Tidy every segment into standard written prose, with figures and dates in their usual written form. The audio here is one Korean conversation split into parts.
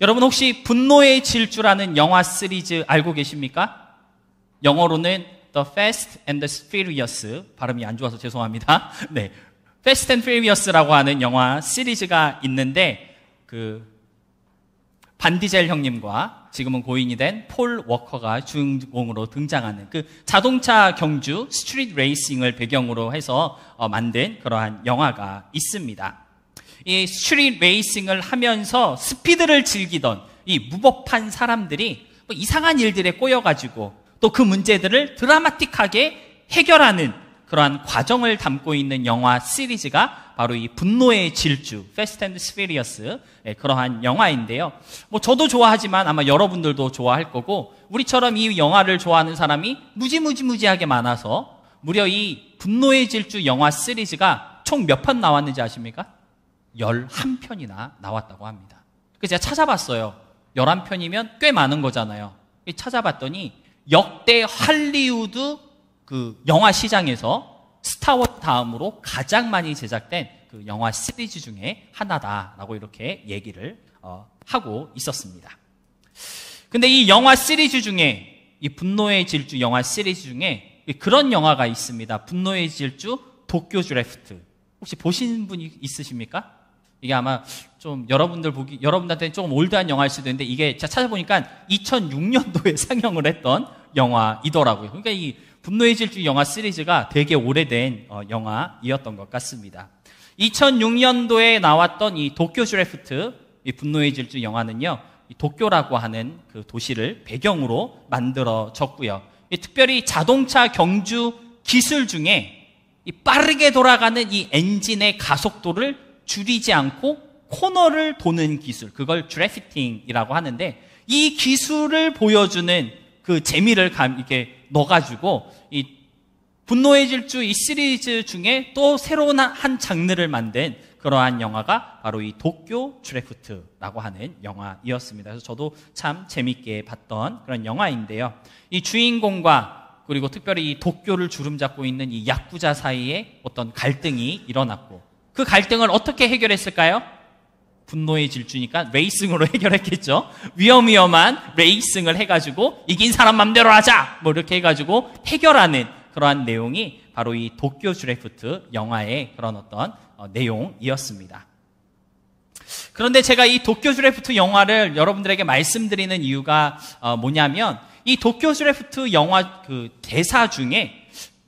여러분 혹시 분노의 질주라는 영화 시리즈 알고 계십니까? 영어로는 The Fast and the Furious, 발음이 안 좋아서 죄송합니다. 네, Fast and Furious라고 하는 영화 시리즈가 있는데 반 디젤 형님과 지금은 고인이 된 폴 워커가 주인공으로 등장하는 그 자동차 경주 스트리트 레이싱을 배경으로 해서 만든 그러한 영화가 있습니다. 이 스트리트 레이싱을 하면서 스피드를 즐기던 이 무법한 사람들이 뭐 이상한 일들에 꼬여가지고 또 그 문제들을 드라마틱하게 해결하는 그러한 과정을 담고 있는 영화 시리즈가 바로 이 분노의 질주, Fast and Furious, 그러한 영화인데요. 뭐 저도 좋아하지만 아마 여러분들도 좋아할 거고, 우리처럼 이 영화를 좋아하는 사람이 무지하게 많아서 무려 이 분노의 질주 영화 시리즈가 총 몇 편 나왔는지 아십니까? 11편이나 나왔다고 합니다. 그래서 제가 찾아봤어요. 11편이면 꽤 많은 거잖아요. 찾아봤더니 역대 할리우드 그 영화 시장에서 스타워즈 다음으로 가장 많이 제작된 그 영화 시리즈 중에 하나다라고 이렇게 얘기를 하고 있었습니다. 근데 이 영화 시리즈 중에, 이 분노의 질주 영화 시리즈 중에 그런 영화가 있습니다. 분노의 질주 도쿄 드래프트. 혹시 보신 분이 있으십니까? 이게 아마 좀 여러분들한테는 조금 올드한 영화일 수도 있는데, 이게 제가 찾아보니까 2006년도에 상영을 했던 영화이더라고요. 그러니까 이 분노의 질주 영화 시리즈가 되게 오래된 영화이었던 것 같습니다. 2006년도에 나왔던 이 도쿄 드래프트, 이 분노의 질주 영화는요, 이 도쿄라고 하는 그 도시를 배경으로 만들어졌고요. 특별히 자동차 경주 기술 중에 이 빠르게 돌아가는 이 엔진의 가속도를 줄이지 않고 코너를 도는 기술, 그걸 드래프팅이라고 하는데, 이 기술을 보여주는 그 재미를 이렇게 넣어가지고 이 분노의 질주 이 시리즈 중에 또 새로운 한 장르를 만든 그러한 영화가 바로 이 도쿄 드래프트라고 하는 영화이었습니다. 그래서 저도 참 재밌게 봤던 그런 영화인데요. 이 주인공과 그리고 특별히 이 도쿄를 주름잡고 있는 이 야쿠자 사이에 어떤 갈등이 일어났고, 그 갈등을 어떻게 해결했을까요? 분노의 질주니까 레이싱으로 해결했겠죠. 위험한 레이싱을 해가지고 이긴 사람 맘대로 하자! 뭐 이렇게 해가지고 해결하는 그러한 내용이 바로 이 도쿄 드래프트 영화의 그런 어떤 내용이었습니다. 그런데 제가 이 도쿄 드래프트 영화를 여러분들에게 말씀드리는 이유가 뭐냐면, 이 도쿄 드래프트 영화 그 대사 중에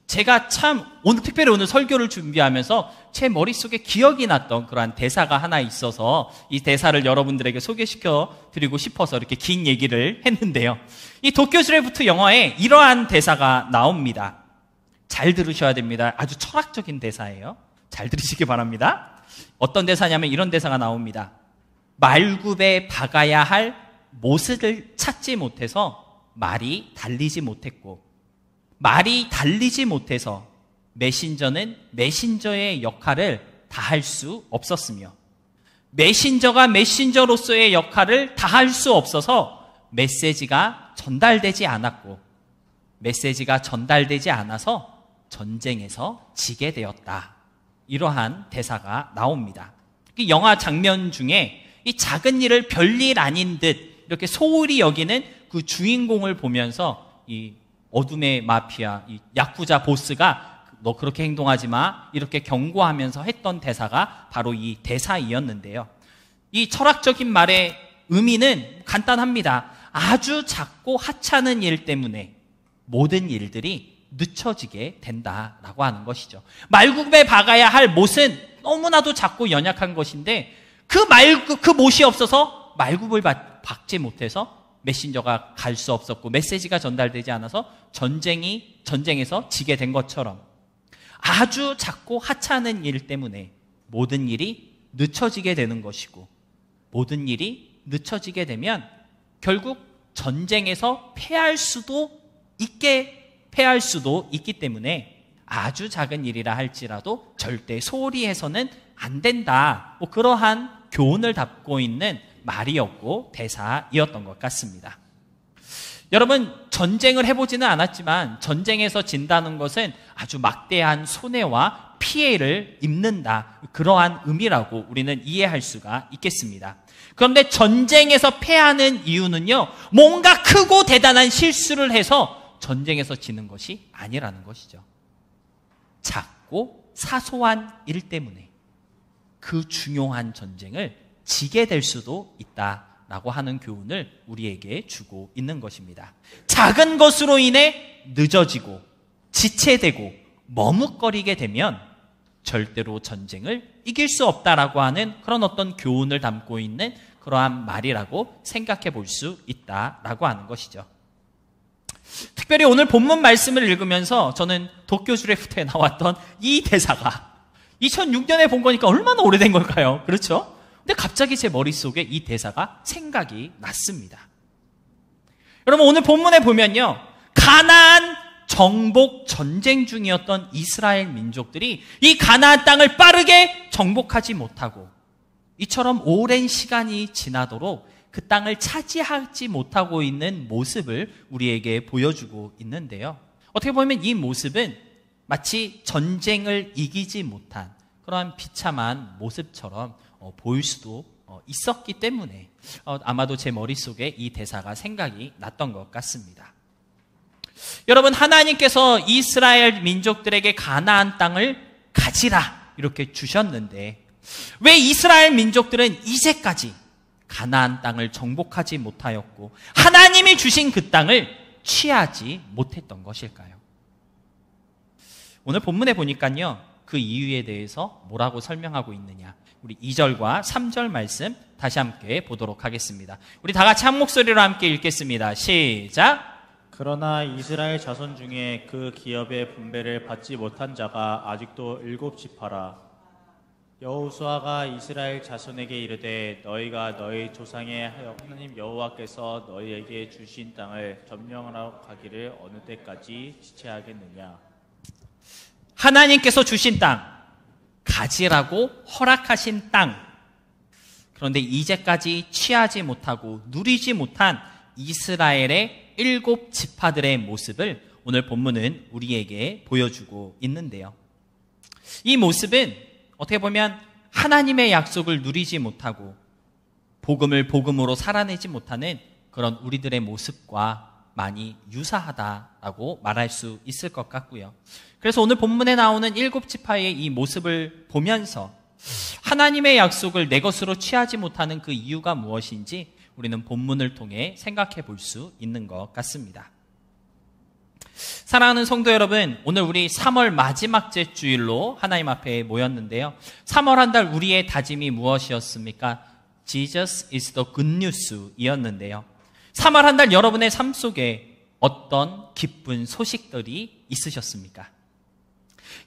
제가 참 특별히 오늘 설교를 준비하면서 제 머릿속에 기억이 났던 그러한 대사가 하나 있어서 이 대사를 여러분들에게 소개시켜 드리고 싶어서 이렇게 긴 얘기를 했는데요. 이 도쿄 드래프트 영화에 이러한 대사가 나옵니다. 잘 들으셔야 됩니다. 아주 철학적인 대사예요. 잘 들으시기 바랍니다. 어떤 대사냐면 이런 대사가 나옵니다. 말굽에 박아야 할 못을 찾지 못해서 말이 달리지 못했고, 말이 달리지 못해서 메신저는 메신저의 역할을 다할 수 없었으며, 메신저가 메신저로서의 역할을 다할 수 없어서 메시지가 전달되지 않았고, 메시지가 전달되지 않아서 전쟁에서 지게 되었다. 이러한 대사가 나옵니다. 이 영화 장면 중에 이 작은 일을 별일 아닌 듯 이렇게 소홀히 여기는 그 주인공을 보면서 이 어둠의 마피아, 이 야쿠자 보스가 너 그렇게 행동하지 마, 이렇게 경고하면서 했던 대사가 바로 이 대사이었는데요. 이 철학적인 말의 의미는 간단합니다. 아주 작고 하찮은 일 때문에 모든 일들이 늦춰지게 된다라고 하는 것이죠. 말굽에 박아야 할 못은 너무나도 작고 연약한 것인데, 그 못이 없어서 말굽을 박지 못해서 메신저가 갈 수 없었고 메시지가 전달되지 않아서 전쟁에서 지게 된 것처럼, 아주 작고 하찮은 일 때문에 모든 일이 늦춰지게 되는 것이고, 모든 일이 늦춰지게 되면 결국 전쟁에서 패할 수도 있기 때문에 아주 작은 일이라 할지라도 절대 소홀히 해서는 안 된다. 뭐 그러한 교훈을 담고 있는 말이었고 대사이었던 것 같습니다. 여러분, 전쟁을 해보지는 않았지만 전쟁에서 진다는 것은 아주 막대한 손해와 피해를 입는다. 그러한 의미라고 우리는 이해할 수가 있겠습니다. 그런데 전쟁에서 패하는 이유는요, 뭔가 크고 대단한 실수를 해서 전쟁에서 지는 것이 아니라는 것이죠. 작고 사소한 일 때문에 그 중요한 전쟁을 지게 될 수도 있다라고 하는 교훈을 우리에게 주고 있는 것입니다. 작은 것으로 인해 늦어지고 지체되고 머뭇거리게 되면 절대로 전쟁을 이길 수 없다라고 하는 그런 어떤 교훈을 담고 있는 그러한 말이라고 생각해 볼 수 있다라고 하는 것이죠. 특별히 오늘 본문 말씀을 읽으면서 저는 도쿄 주레프트에 나왔던 이 대사가 2006년에 본 거니까 얼마나 오래된 걸까요? 그렇죠? 근데 갑자기 제 머릿속에 이 대사가 생각이 났습니다. 여러분, 오늘 본문에 보면요, 가나안 정복 전쟁 중이었던 이스라엘 민족들이 이 가나안 땅을 빠르게 정복하지 못하고 이처럼 오랜 시간이 지나도록 그 땅을 차지하지 못하고 있는 모습을 우리에게 보여주고 있는데요. 어떻게 보면 이 모습은 마치 전쟁을 이기지 못한 그러한 비참한 모습처럼 보일 수도 있었기 때문에 아마도 제 머릿속에 이 대사가 생각이 났던 것 같습니다. 여러분, 하나님께서 이스라엘 민족들에게 가나안 땅을 가지라 이렇게 주셨는데 왜 이스라엘 민족들은 이제까지 가나안 땅을 정복하지 못하였고 하나님이 주신 그 땅을 취하지 못했던 것일까요? 오늘 본문에 보니까요, 그 이유에 대해서 뭐라고 설명하고 있느냐, 우리 2절과 3절 말씀 다시 함께 보도록 하겠습니다. 우리 다 같이 한 목소리로 함께 읽겠습니다. 시작! 그러나 이스라엘 자손 중에 그 기업의 분배를 받지 못한 자가 아직도 7지파라. 여호수아가 이스라엘 자손에게 이르되 너희가 너희 조상의 하나님 여호와께서 너희에게 주신 땅을 점령하러 가기를 어느 때까지 지체하겠느냐. 하나님께서 주신 땅, 가지라고 허락하신 땅, 그런데 이제까지 취하지 못하고 누리지 못한 이스라엘의 7지파들의 모습을 오늘 본문은 우리에게 보여주고 있는데요. 이 모습은 어떻게 보면 하나님의 약속을 누리지 못하고 복음을 복음으로 살아내지 못하는 그런 우리들의 모습과 많이 유사하다라고 말할 수 있을 것 같고요. 그래서 오늘 본문에 나오는 7지파의 이 모습을 보면서 하나님의 약속을 내 것으로 취하지 못하는 그 이유가 무엇인지 우리는 본문을 통해 생각해 볼 수 있는 것 같습니다. 사랑하는 성도 여러분, 오늘 우리 3월 마지막 주일로 하나님 앞에 모였는데요. 3월 한 달 우리의 다짐이 무엇이었습니까? Jesus is the good news 이었는데요. 3월 한 달 여러분의 삶 속에 어떤 기쁜 소식들이 있으셨습니까?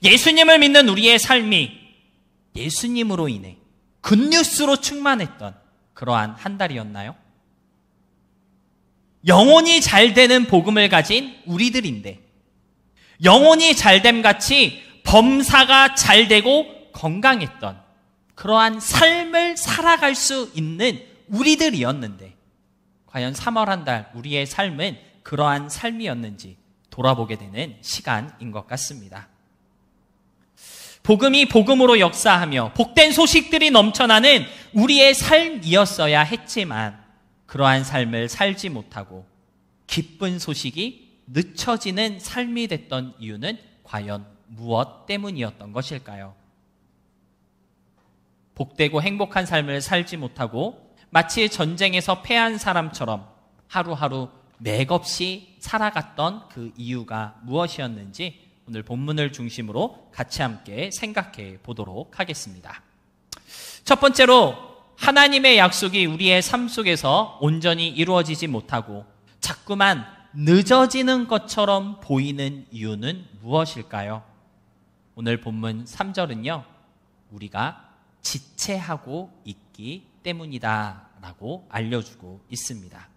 예수님을 믿는 우리의 삶이 예수님으로 인해 굿뉴스로 충만했던 그러한 한 달이었나요? 영혼이 잘 되는 복음을 가진 우리들인데 영혼이 잘됨 같이 범사가 잘 되고 건강했던 그러한 삶을 살아갈 수 있는 우리들이었는데 과연 3월 한 달 우리의 삶은 그러한 삶이었는지 돌아보게 되는 시간인 것 같습니다. 복음이 복음으로 역사하며 복된 소식들이 넘쳐나는 우리의 삶이었어야 했지만 그러한 삶을 살지 못하고 기쁜 소식이 늦춰지는 삶이 됐던 이유는 과연 무엇 때문이었던 것일까요? 복되고 행복한 삶을 살지 못하고 마치 전쟁에서 패한 사람처럼 하루하루 맥없이 살아갔던 그 이유가 무엇이었는지 오늘 본문을 중심으로 같이 함께 생각해 보도록 하겠습니다. 첫 번째로 하나님의 약속이 우리의 삶 속에서 온전히 이루어지지 못하고 자꾸만 늦어지는 것처럼 보이는 이유는 무엇일까요? 오늘 본문 3절은요, 우리가 지체하고 있기 때문이다 라고 알려주고 있습니다.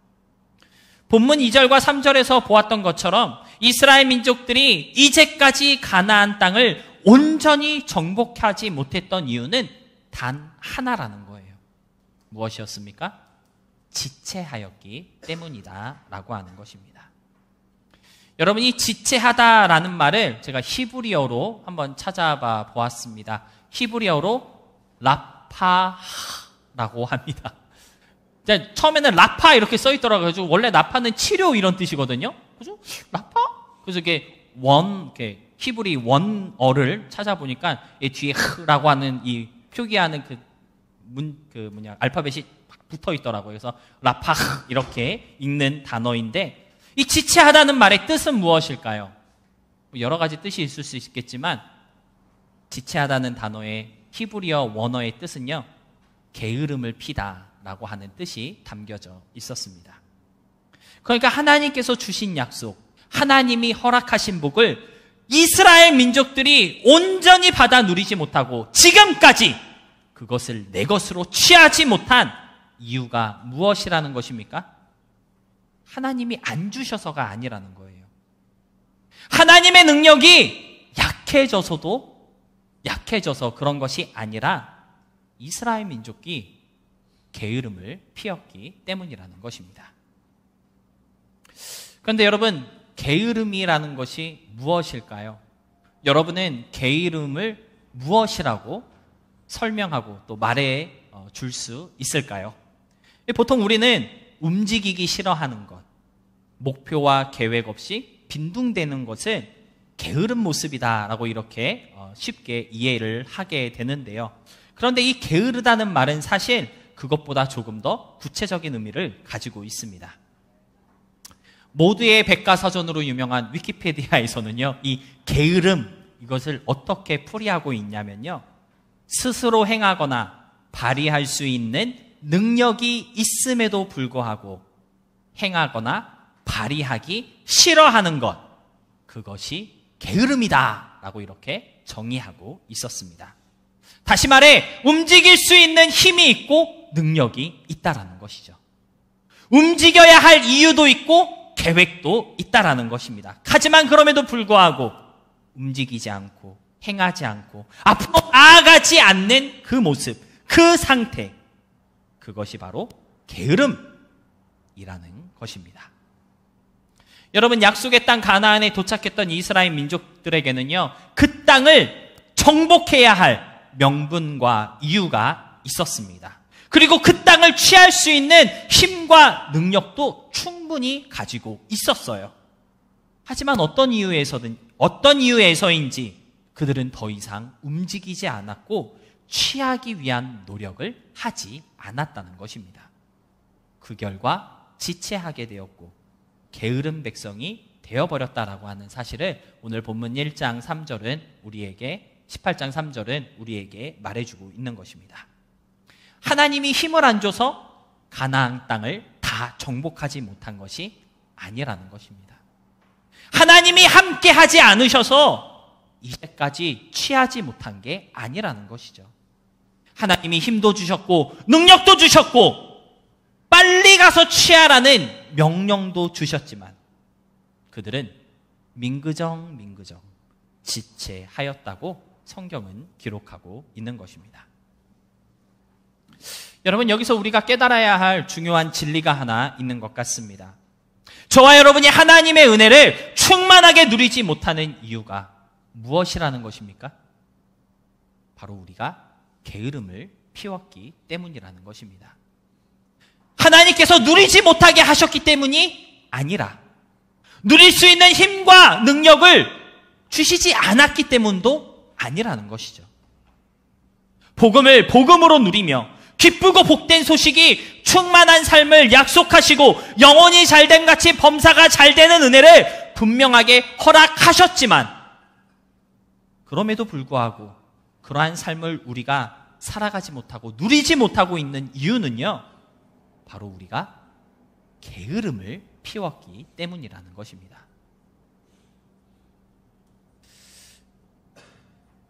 본문 2절과 3절에서 보았던 것처럼 이스라엘 민족들이 이제까지 가나안 땅을 온전히 정복하지 못했던 이유는 단 하나라는 거예요. 무엇이었습니까? 지체하였기 때문이다 라고 하는 것입니다. 여러분, 이 지체하다라는 말을 제가 히브리어로 한번 찾아봐 보았습니다. 히브리어로 라파라고 합니다. 처음에는 라파 이렇게 써 있더라고요. 원래 라파는 치료 이런 뜻이거든요. 그죠? 라파? 그래서 이게 이렇게 히브리 원어를 찾아보니까 이 뒤에 흐라고 하는 이 표기하는 알파벳이 붙어 있더라고요. 그래서 라파 이렇게 읽는 단어인데, 이 지체하다는 말의 뜻은 무엇일까요? 여러 가지 뜻이 있을 수 있겠지만, 지체하다는 단어의 히브리어 원어의 뜻은요, 게으름을 피다라고 하는 뜻이 담겨져 있었습니다. 그러니까 하나님께서 주신 약속, 하나님이 허락하신 복을 이스라엘 민족들이 온전히 받아 누리지 못하고 지금까지 그것을 내 것으로 취하지 못한 이유가 무엇이라는 것입니까? 하나님이 안 주셔서가 아니라는 거예요. 하나님의 능력이 약해져서 그런 것이 아니라 이스라엘 민족이 게으름을 피웠기 때문이라는 것입니다. 그런데 여러분, 게으름이라는 것이 무엇일까요? 여러분은 게으름을 무엇이라고 설명하고 또 말해 줄 수 있을까요? 보통 우리는 움직이기 싫어하는 것, 목표와 계획 없이 빈둥대는 것은 게으른 모습이다라고 이렇게 쉽게 이해를 하게 되는데요. 그런데 이 게으르다는 말은 사실 그것보다 조금 더 구체적인 의미를 가지고 있습니다. 모두의 백과사전으로 유명한 위키피디아에서는요, 이 게으름, 이것을 어떻게 풀이하고 있냐면요, 스스로 행하거나 발휘할 수 있는 능력이 있음에도 불구하고 행하거나 발휘하기 싫어하는 것, 그것이 게으름이다 라고 이렇게 정의하고 있었습니다. 다시 말해, 움직일 수 있는 힘이 있고 능력이 있다라는 것이죠. 움직여야 할 이유도 있고 계획도 있다라는 것입니다. 하지만 그럼에도 불구하고 움직이지 않고 행하지 않고 앞으로 나아가지 않는 그 모습, 그 상태, 그것이 바로 게으름이라는 것입니다. 여러분, 약속의 땅 가나안에 도착했던 이스라엘 민족들에게는요, 그 땅을 정복해야 할 명분과 이유가 있었습니다. 그리고 그 땅을 취할 수 있는 힘과 능력도 충분히 가지고 있었어요. 하지만 어떤 이유에서인지 그들은 더 이상 움직이지 않았고 취하기 위한 노력을 하지 않았다는 것입니다. 그 결과 지체하게 되었고 게으른 백성이 되어버렸다라고 하는 사실을 오늘 본문 1장 3절은 18장 3절은 우리에게 말해주고 있는 것입니다. 하나님이 힘을 안 줘서 가나안 땅을 다 정복하지 못한 것이 아니라는 것입니다. 하나님이 함께 하지 않으셔서 이제까지 취하지 못한 게 아니라는 것이죠. 하나님이 힘도 주셨고 능력도 주셨고 빨리 가서 취하라는 명령도 주셨지만 그들은 민그정 지체하였다고 성경은 기록하고 있는 것입니다. 여러분, 여기서 우리가 깨달아야 할 중요한 진리가 하나 있는 것 같습니다. 저와 여러분이 하나님의 은혜를 충만하게 누리지 못하는 이유가 무엇이라는 것입니까? 바로 우리가 게으름을 피웠기 때문이라는 것입니다. 하나님께서 누리지 못하게 하셨기 때문이 아니라 누릴 수 있는 힘과 능력을 주시지 않았기 때문도 아니라는 것이죠. 복음을 복음으로 누리며 기쁘고 복된 소식이 충만한 삶을 약속하시고 영혼이 잘됨 같이 범사가 잘되는 은혜를 분명하게 허락하셨지만 그럼에도 불구하고 그러한 삶을 우리가 살아가지 못하고 누리지 못하고 있는 이유는요, 바로 우리가 게으름을 피웠기 때문이라는 것입니다.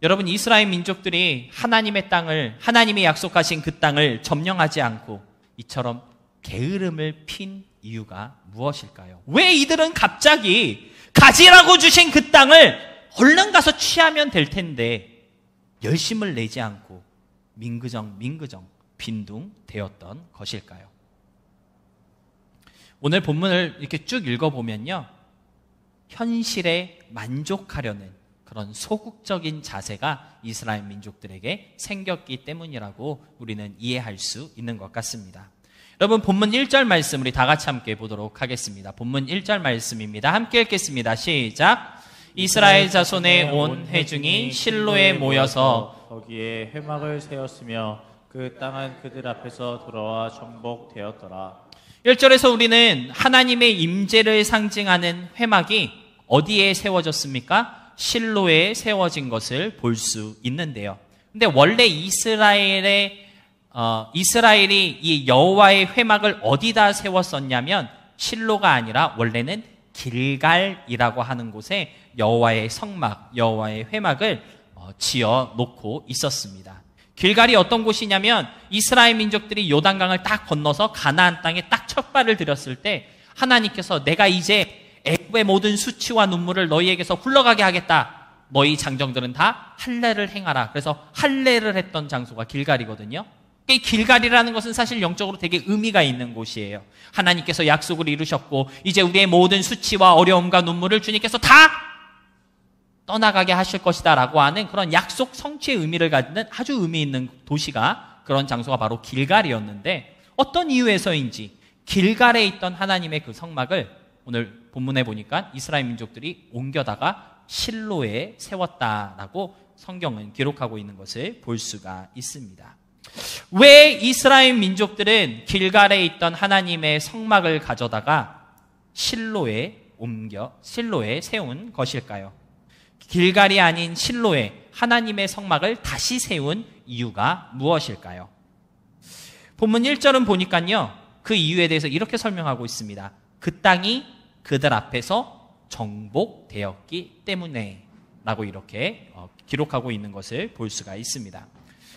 여러분, 이스라엘 민족들이 하나님의 땅을, 하나님이 약속하신 그 땅을 점령하지 않고 이처럼 게으름을 핀 이유가 무엇일까요? 왜 이들은 갑자기 가지라고 주신 그 땅을 얼른 가서 취하면 될 텐데 열심을 내지 않고 민그정 빈둥되었던 것일까요? 오늘 본문을 이렇게 쭉 읽어보면요, 현실에 만족하려는 그런 소극적인 자세가 이스라엘 민족들에게 생겼기 때문이라고 우리는 이해할 수 있는 것 같습니다. 여러분, 본문 1절 말씀 우리 다 같이 함께 보도록 하겠습니다. 본문 1절 말씀입니다. 함께 읽겠습니다. 시작. 이스라엘 자손의 온 회중이 실로에 모여서 거기에 회막을 세웠으며 그 땅은 그들 앞에서 돌아와 정복되었더라. 1절에서 우리는 하나님의 임재를 상징하는 회막이 어디에 세워졌습니까? 실로에 세워진 것을 볼 수 있는데요. 근데 원래 이스라엘이 이 여호와의 회막을 어디다 세웠었냐면 실로가 아니라 원래는 길갈이라고 하는 곳에 여호와의 성막, 여호와의 회막을 지어 놓고 있었습니다. 길갈이 어떤 곳이냐면 이스라엘 민족들이 요단강을 딱 건너서 가나안 땅에 딱 첫 발을 들였을 때 하나님께서 내가 이제 애굽의 모든 수치와 눈물을 너희에게서 흘러가게 하겠다. 너희 장정들은 다 할례를 행하라. 그래서 할례를 했던 장소가 길갈이거든요. 이 길갈이라는 것은 사실 영적으로 되게 의미가 있는 곳이에요. 하나님께서 약속을 이루셨고 이제 우리의 모든 수치와 어려움과 눈물을 주님께서 다 떠나가게 하실 것이다 라고 하는 그런 약속 성취의 의미를 가지는 아주 의미 있는 도시가, 그런 장소가 바로 길갈이었는데, 어떤 이유에서인지 길갈에 있던 하나님의 그 성막을 오늘 본문에 보니까 이스라엘 민족들이 옮겨다가 실로에 세웠다라고 성경은 기록하고 있는 것을 볼 수가 있습니다. 왜 이스라엘 민족들은 길갈에 있던 하나님의 성막을 가져다가 실로에 세운 것일까요? 길갈이 아닌 실로에 하나님의 성막을 다시 세운 이유가 무엇일까요? 본문 1절은 보니까요, 그 이유에 대해서 이렇게 설명하고 있습니다. 그 땅이 그들 앞에서 정복되었기 때문에 라고 이렇게 기록하고 있는 것을 볼 수가 있습니다.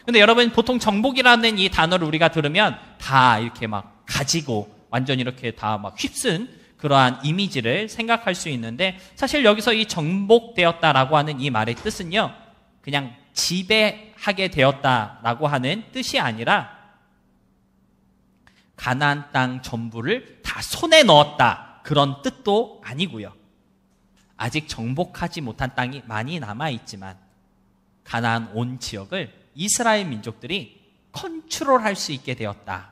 근데 여러분, 보통 정복이라는 이 단어를 우리가 들으면 다 이렇게 막 가지고 완전히 이렇게 다 막 휩쓴 그러한 이미지를 생각할 수 있는데, 사실 여기서 이 정복되었다라고 하는 이 말의 뜻은요, 그냥 지배하게 되었다라고 하는 뜻이 아니라 가나안 땅 전부를 다 손에 넣었다, 그런 뜻도 아니고요. 아직 정복하지 못한 땅이 많이 남아있지만 가나안 온 지역을 이스라엘 민족들이 컨트롤할 수 있게 되었다.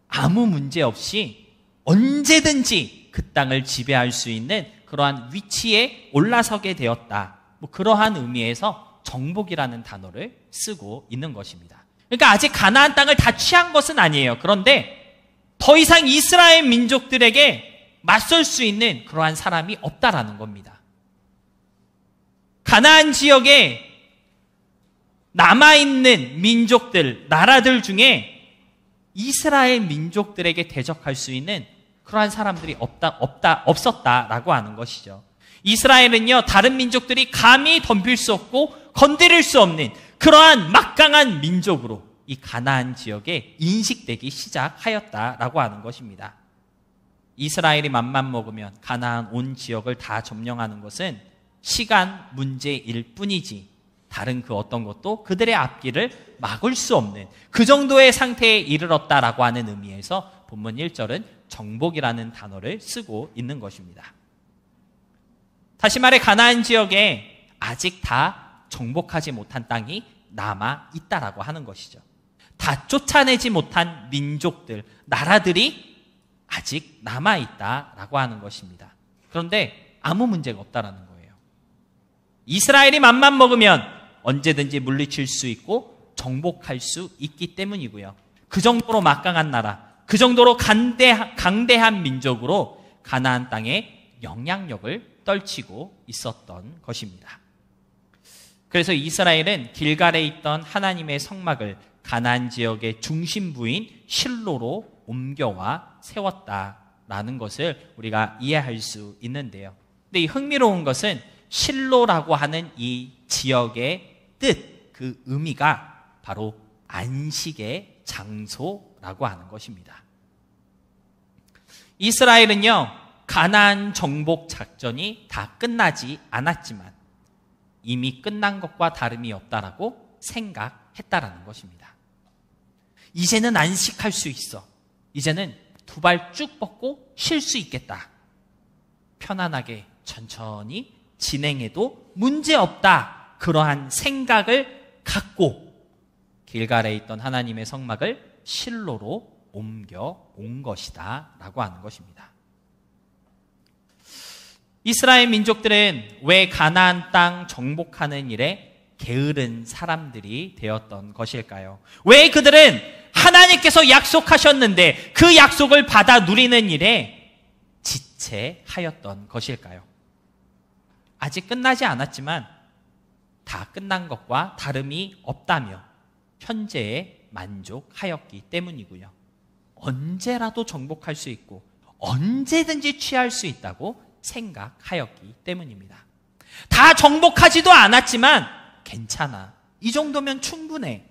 아무 문제 없이 언제든지 그 땅을 지배할 수 있는 그러한 위치에 올라서게 되었다. 그러한 의미에서 정복이라는 단어를 쓰고 있는 것입니다. 그러니까 아직 가나안 땅을 다 취한 것은 아니에요. 그런데 더 이상 이스라엘 민족들에게 맞설 수 있는 그러한 사람이 없다라는 겁니다. 가나안 지역에 남아있는 민족들, 나라들 중에 이스라엘 민족들에게 대적할 수 있는 그러한 사람들이 없었다라고 하는 것이죠. 이스라엘은요, 다른 민족들이 감히 덤빌 수 없고 건드릴 수 없는 그러한 막강한 민족으로 이 가나안 지역에 인식되기 시작하였다라고 하는 것입니다. 이스라엘이 맘만 먹으면 가나안 온 지역을 다 점령하는 것은 시간 문제일 뿐이지 다른 그 어떤 것도 그들의 앞길을 막을 수 없는 그 정도의 상태에 이르렀다라고 하는 의미에서 본문 1절은 정복이라는 단어를 쓰고 있는 것입니다. 다시 말해 가나안 지역에 아직 다 정복하지 못한 땅이 남아 있다라고 하는 것이죠. 다 쫓아내지 못한 민족들, 나라들이 아직 남아 있다라고 하는 것입니다. 그런데 아무 문제가 없다라는 거예요. 이스라엘이 맘만 먹으면 언제든지 물리칠 수 있고 정복할 수 있기 때문이고요. 그 정도로 막강한 나라, 그 정도로 강대한 민족으로 가나안 땅에 영향력을 떨치고 있었던 것입니다. 그래서 이스라엘은 길갈에 있던 하나님의 성막을 가나안 지역의 중심부인 실로로 옮겨와 세웠다라는 것을 우리가 이해할 수 있는데요. 근데 이 흥미로운 것은 실로라고 하는 이 지역의 뜻, 그 의미가 바로 안식의 장소라고 하는 것입니다. 이스라엘은요, 가나안 정복 작전이 다 끝나지 않았지만 이미 끝난 것과 다름이 없다라고 생각했다라는 것입니다. 이제는 안식할 수 있어. 이제는 두 발 쭉 뻗고 쉴 수 있겠다. 편안하게 천천히 진행해도 문제없다. 그러한 생각을 갖고 길갈에 있던 하나님의 성막을 실로로 옮겨온 것이다 라고 하는 것입니다. 이스라엘 민족들은 왜 가나안 땅 정복하는 일에 게으른 사람들이 되었던 것일까요? 왜 그들은 하나님께서 약속하셨는데 그 약속을 받아 누리는 일에 지체하였던 것일까요? 아직 끝나지 않았지만 다 끝난 것과 다름이 없다며 현재에 만족하였기 때문이고요. 언제라도 정복할 수 있고 언제든지 취할 수 있다고 생각하였기 때문입니다. 다 정복하지도 않았지만 괜찮아. 이 정도면 충분해.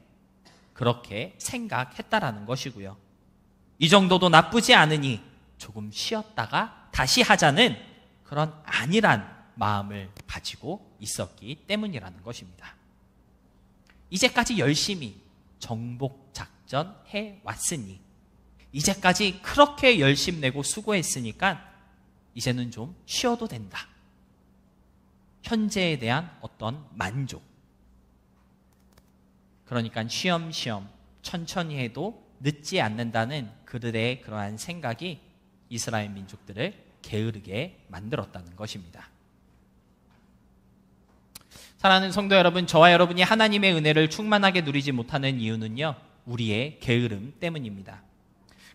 그렇게 생각했다라는 것이고요. 이 정도도 나쁘지 않으니 조금 쉬었다가 다시 하자는 그런 안일한 마음을 가지고 있었기 때문이라는 것입니다. 이제까지 열심히 정복 작전 해왔으니 이제까지 그렇게 열심내고 수고했으니까 이제는 좀 쉬어도 된다. 현재에 대한 어떤 만족. 그러니까 쉬엄쉬엄 천천히 해도 늦지 않는다는 그들의 그러한 생각이 이스라엘 민족들을 게으르게 만들었다는 것입니다. 사랑하는 성도 여러분, 저와 여러분이 하나님의 은혜를 충만하게 누리지 못하는 이유는요, 우리의 게으름 때문입니다.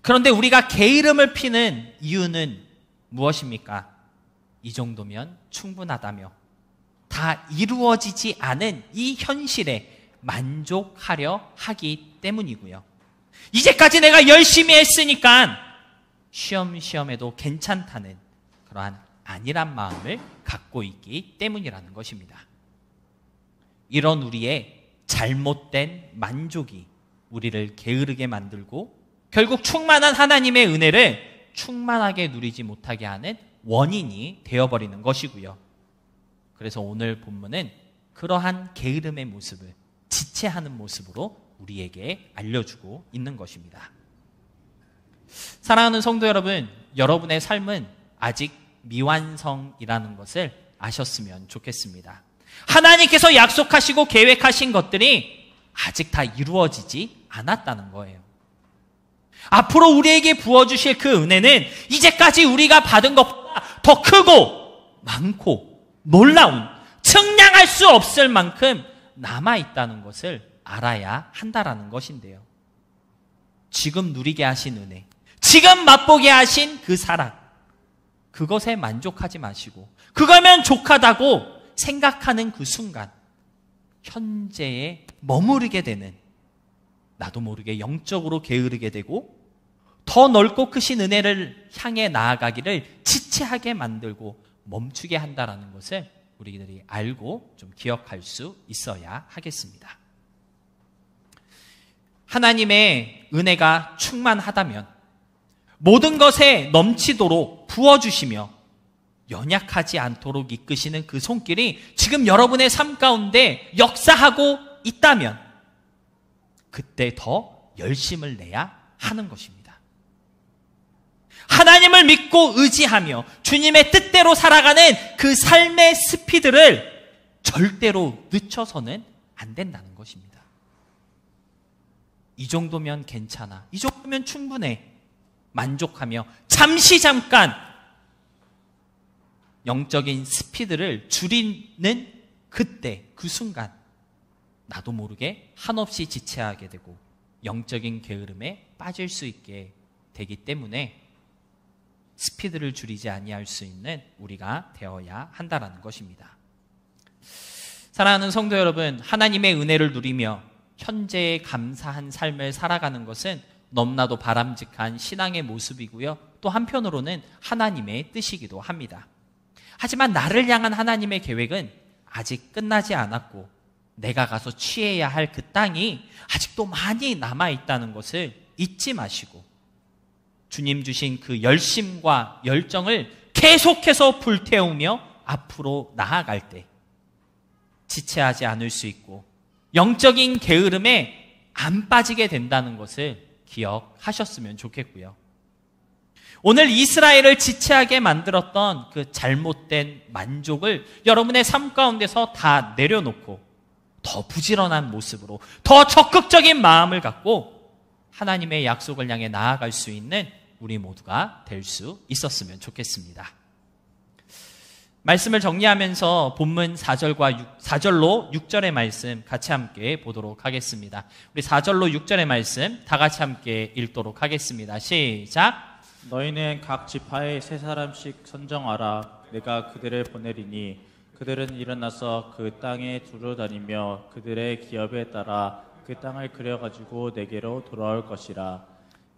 그런데 우리가 게으름을 피는 이유는 무엇입니까? 이 정도면 충분하다며 다 이루어지지 않은 이 현실에 만족하려 하기 때문이고요. 이제까지 내가 열심히 했으니까 쉬엄쉬엄 해도 괜찮다는 그러한 안일한 마음을 갖고 있기 때문이라는 것입니다. 이런 우리의 잘못된 만족이 우리를 게으르게 만들고 결국 충만한 하나님의 은혜를 충만하게 누리지 못하게 하는 원인이 되어버리는 것이고요. 그래서 오늘 본문은 그러한 게으름의 모습을 지체하는 모습으로 우리에게 알려주고 있는 것입니다. 사랑하는 성도 여러분, 여러분의 삶은 아직 미완성이라는 것을 아셨으면 좋겠습니다. 하나님께서 약속하시고 계획하신 것들이 아직 다 이루어지지 않았다는 거예요. 앞으로 우리에게 부어주실 그 은혜는 이제까지 우리가 받은 것보다 더 크고 많고 놀라운, 측량할 수 없을 만큼 남아있다는 것을 알아야 한다라는 것인데요. 지금 누리게 하신 은혜, 지금 맛보게 하신 그 사랑, 그것에 만족하지 마시고 그거면 족하다고 생각하는 그 순간 현재에 머무르게 되는, 나도 모르게 영적으로 게으르게 되고 더 넓고 크신 은혜를 향해 나아가기를 지체하게 만들고 멈추게 한다라는 것을 우리들이 알고 좀 기억할 수 있어야 하겠습니다. 하나님의 은혜가 충만하다면 모든 것에 넘치도록 부어주시며 연약하지 않도록 이끄시는 그 손길이 지금 여러분의 삶 가운데 역사하고 있다면 그때 더 열심을 내야 하는 것입니다. 하나님을 믿고 의지하며 주님의 뜻대로 살아가는 그 삶의 스피드를 절대로 늦춰서는 안 된다는 것입니다. 이 정도면 괜찮아, 이 정도면 충분해 만족하며 잠깐 영적인 스피드를 줄이는 그때, 그 순간 나도 모르게 한없이 지체하게 되고 영적인 게으름에 빠질 수 있게 되기 때문에 스피드를 줄이지 아니할 수 있는 우리가 되어야 한다는 것입니다. 사랑하는 성도 여러분, 하나님의 은혜를 누리며 현재에 감사한 삶을 살아가는 것은 너무나도 바람직한 신앙의 모습이고요. 또 한편으로는 하나님의 뜻이기도 합니다. 하지만 나를 향한 하나님의 계획은 아직 끝나지 않았고 내가 가서 취해야 할 그 땅이 아직도 많이 남아있다는 것을 잊지 마시고 주님 주신 그 열심과 열정을 계속해서 불태우며 앞으로 나아갈 때 지체하지 않을 수 있고 영적인 게으름에 안 빠지게 된다는 것을 기억하셨으면 좋겠고요. 오늘 이스라엘을 지체하게 만들었던 그 잘못된 만족을 여러분의 삶 가운데서 다 내려놓고 더 부지런한 모습으로 더 적극적인 마음을 갖고 하나님의 약속을 향해 나아갈 수 있는 우리 모두가 될 수 있었으면 좋겠습니다. 말씀을 정리하면서 본문 4절로 6절의 말씀 같이 함께 보도록 하겠습니다. 우리 4절로 6절의 말씀 다 같이 함께 읽도록 하겠습니다. 시작. 너희는 각 지파에 세 사람씩 선정하라. 내가 그들을 보내리니 그들은 일어나서 그 땅에 두루 다니며 그들의 기업에 따라 그 땅을 그려가지고 내게로 돌아올 것이라.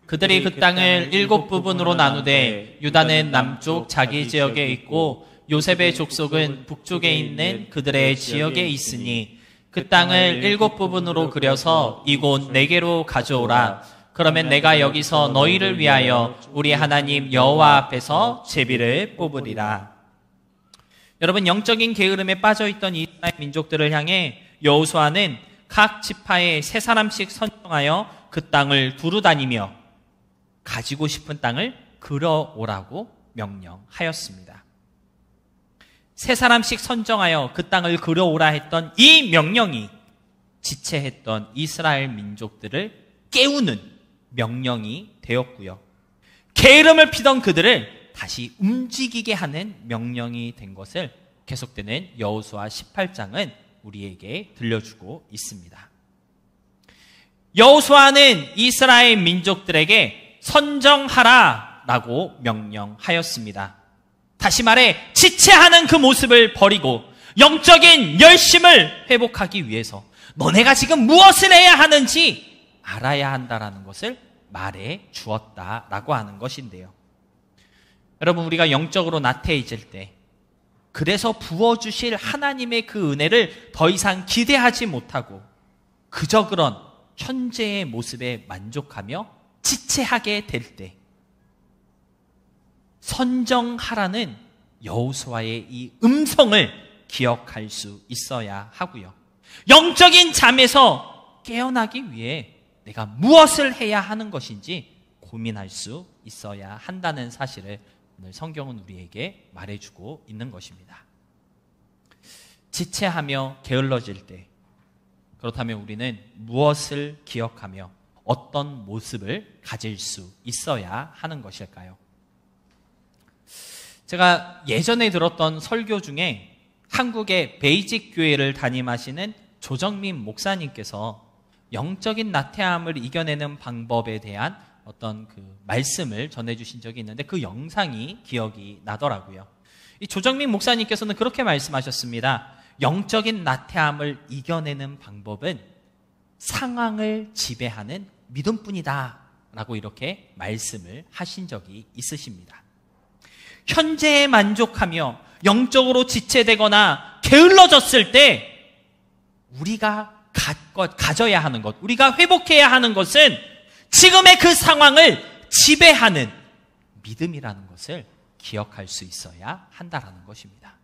그들이 그 땅을 7부분으로 나누되 유다는 남쪽 자기 지역에 있고 요셉의 족속은 북쪽에 있는 그들의 지역에 있으니 그 땅을 7부분으로 그려서 이곳 내게로 가져오라. 그러면 내가 여기서 너희를 위하여 우리 하나님 여호와 앞에서 제비를 뽑으리라. 여러분, 영적인 게으름에 빠져있던 이스라엘 민족들을 향해 여호수아는 각 지파에 세 사람씩 선정하여 그 땅을 두루 다니며 가지고 싶은 땅을 그려오라고 명령하였습니다. 세 사람씩 선정하여 그 땅을 그려오라 했던 이 명령이 지체했던 이스라엘 민족들을 깨우는 명령이 되었고요. 게으름을 피던 그들을 다시 움직이게 하는 명령이 된 것을 계속되는 여호수아 18장은 우리에게 들려주고 있습니다. 여호수아는 이스라엘 민족들에게 선정하라 라고 명령하였습니다. 다시 말해 지체하는 그 모습을 버리고 영적인 열심을 회복하기 위해서 너네가 지금 무엇을 해야 하는지 알아야 한다라는 것을 말해 주었다라고 하는 것인데요. 여러분, 우리가 영적으로 나태해질 때 그래서 부어주실 하나님의 그 은혜를 더 이상 기대하지 못하고 그저 그런 현재의 모습에 만족하며 지체하게 될 때 선정하라는 여호수아의 이 음성을 기억할 수 있어야 하고요. 영적인 잠에서 깨어나기 위해 내가 무엇을 해야 하는 것인지 고민할 수 있어야 한다는 사실을 오늘 성경은 우리에게 말해주고 있는 것입니다. 지체하며 게을러질 때 그렇다면 우리는 무엇을 기억하며 어떤 모습을 가질 수 있어야 하는 것일까요? 제가 예전에 들었던 설교 중에 한국의 베이직 교회를 담임하시는 조정민 목사님께서 영적인 나태함을 이겨내는 방법에 대한 어떤 그 말씀을 전해주신 적이 있는데 그 영상이 기억이 나더라고요. 이 조정민 목사님께서는 그렇게 말씀하셨습니다. 영적인 나태함을 이겨내는 방법은 상황을 지배하는 믿음뿐이다 라고 이렇게 말씀을 하신 적이 있으십니다. 현재에 만족하며 영적으로 지체되거나 게을러졌을 때 우리가 가져야 하는 것, 우리가 회복해야 하는 것은 지금의 그 상황을 지배하는 믿음이라는 것을 기억할 수 있어야 한다라는 것입니다.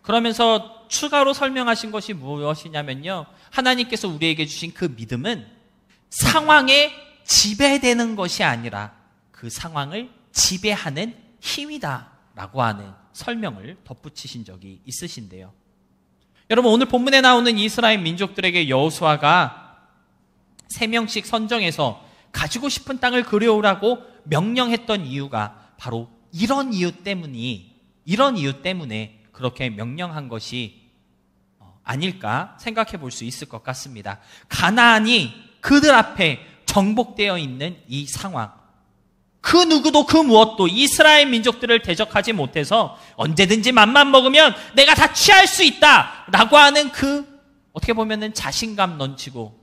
그러면서 추가로 설명하신 것이 무엇이냐면요, 하나님께서 우리에게 주신 그 믿음은 상황에 지배되는 것이 아니라 그 상황을 지배하는 힘이다라고 하는 설명을 덧붙이신 적이 있으신데요. 여러분, 오늘 본문에 나오는 이스라엘 민족들에게 여호수아가 3명씩 선정해서 가지고 싶은 땅을 그려오라고 명령했던 이유가 바로 이런 이유 때문에 그렇게 명령한 것이 아닐까 생각해 볼 수 있을 것 같습니다. 가나안이 그들 앞에 정복되어 있는 이 상황, 그 누구도 그 무엇도 이스라엘 민족들을 대적하지 못해서 언제든지 맘만 먹으면 내가 다 취할 수 있다 라고 하는 그 어떻게 보면은 자신감 넘치고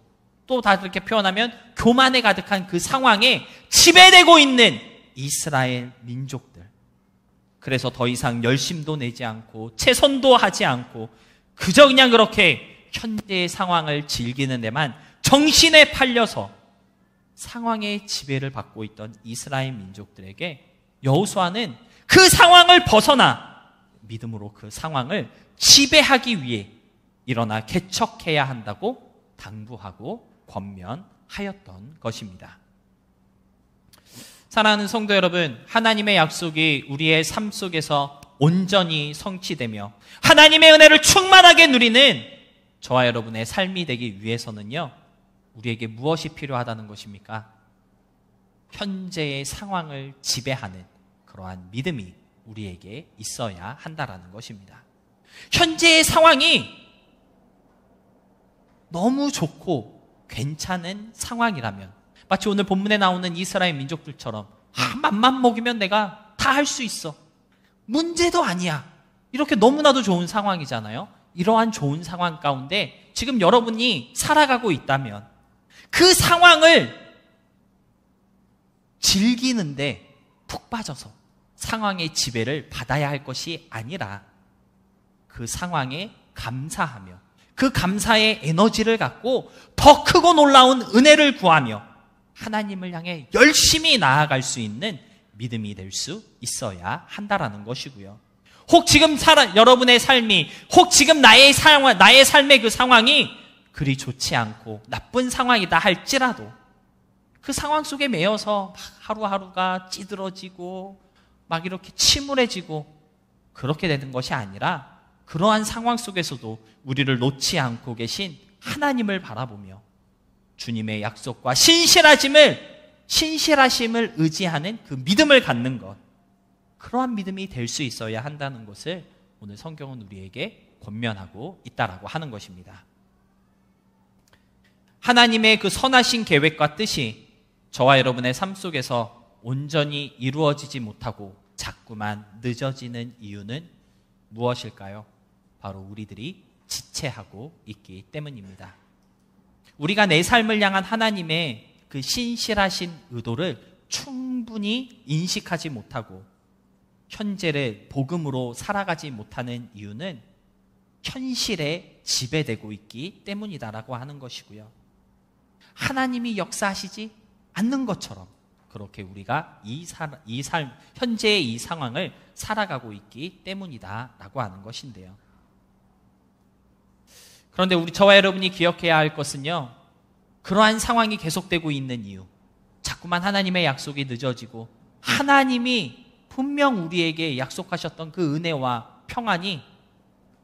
또 다들 이렇게 표현하면 교만에 가득한 그 상황에 지배되고 있는 이스라엘 민족들. 그래서 더 이상 열심도 내지 않고 최선도 하지 않고 그저 그냥 그렇게 현재의 상황을 즐기는 데만 정신에 팔려서 상황의 지배를 받고 있던 이스라엘 민족들에게 여호수아는 그 상황을 벗어나 믿음으로 그 상황을 지배하기 위해 일어나 개척해야 한다고 당부하고 권면하였던 것입니다. 사랑하는 성도 여러분, 하나님의 약속이 우리의 삶 속에서 온전히 성취되며 하나님의 은혜를 충만하게 누리는 저와 여러분의 삶이 되기 위해서는요, 우리에게 무엇이 필요하다는 것입니까? 현재의 상황을 지배하는 그러한 믿음이 우리에게 있어야 한다라는 것입니다. 현재의 상황이 너무 좋고 괜찮은 상황이라면, 마치 오늘 본문에 나오는 이스라엘 민족들처럼 맘만 먹이면 내가 다 할 수 있어, 문제도 아니야, 이렇게 너무나도 좋은 상황이잖아요. 이러한 좋은 상황 가운데 지금 여러분이 살아가고 있다면 그 상황을 즐기는데 푹 빠져서 상황의 지배를 받아야 할 것이 아니라 그 상황에 감사하며 그 감사의 에너지를 갖고 더 크고 놀라운 은혜를 구하며 하나님을 향해 열심히 나아갈 수 있는 믿음이 될 수 있어야 한다라는 것이고요. 혹 지금 여러분의 삶이, 혹 지금 나의 삶의 그 상황이 그리 좋지 않고 나쁜 상황이다 할지라도 그 상황 속에 매여서 막 하루하루가 찌들어지고 막 이렇게 침울해지고 그렇게 되는 것이 아니라, 그러한 상황 속에서도 우리를 놓지 않고 계신 하나님을 바라보며 주님의 약속과 신실하심을 의지하는 그 믿음을 갖는 것, 그러한 믿음이 될 수 있어야 한다는 것을 오늘 성경은 우리에게 권면하고 있다라고 하는 것입니다. 하나님의 그 선하신 계획과 뜻이 저와 여러분의 삶 속에서 온전히 이루어지지 못하고 자꾸만 늦어지는 이유는 무엇일까요? 바로 우리들이 지체하고 있기 때문입니다. 우리가 내 삶을 향한 하나님의 그 신실하신 의도를 충분히 인식하지 못하고 현재를 복음으로 살아가지 못하는 이유는 현실에 지배되고 있기 때문이다라고 하는 것이고요. 하나님이 역사하시지 않는 것처럼 그렇게 우리가 현재의 이 상황을 살아가고 있기 때문이다라고 하는 것인데요. 그런데 저와 여러분이 기억해야 할 것은요, 그러한 상황이 계속되고 있는 이유, 자꾸만 하나님의 약속이 늦어지고 하나님이 분명 우리에게 약속하셨던 그 은혜와 평안이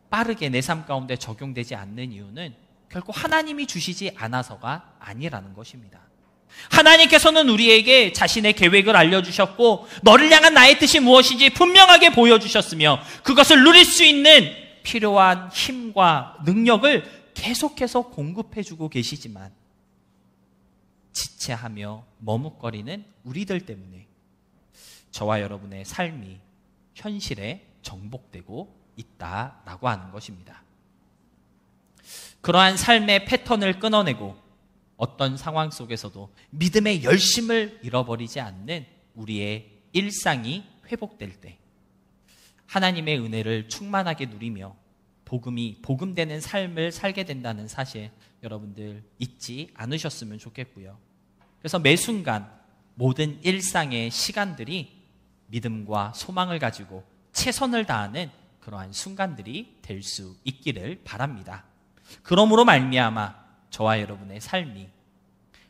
빠르게 내 삶 가운데 적용되지 않는 이유는 결코 하나님이 주시지 않아서가 아니라는 것입니다. 하나님께서는 우리에게 자신의 계획을 알려주셨고 너를 향한 나의 뜻이 무엇인지 분명하게 보여주셨으며 그것을 누릴 수 있는 필요한 힘과 능력을 계속해서 공급해주고 계시지만 지체하며 머뭇거리는 우리들 때문에 저와 여러분의 삶이 현실에 정복되고 있다라고 하는 것입니다. 그러한 삶의 패턴을 끊어내고 어떤 상황 속에서도 믿음의 열심을 잃어버리지 않는 우리의 일상이 회복될 때 하나님의 은혜를 충만하게 누리며 복음되는 삶을 살게 된다는 사실 여러분들 잊지 않으셨으면 좋겠고요. 그래서 매 순간 모든 일상의 시간들이 믿음과 소망을 가지고 최선을 다하는 그러한 순간들이 될 수 있기를 바랍니다. 그러므로 말미암아 저와 여러분의 삶이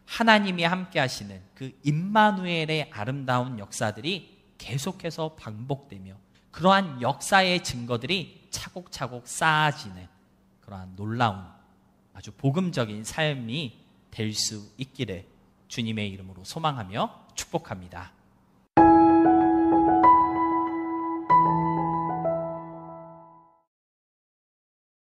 하나님이 함께 하시는 그 임마누엘의 아름다운 역사들이 계속해서 반복되며 그러한 역사의 증거들이 차곡차곡 쌓아지는 그러한 놀라운 아주 복음적인 삶이 될 수 있기를 주님의 이름으로 소망하며 축복합니다.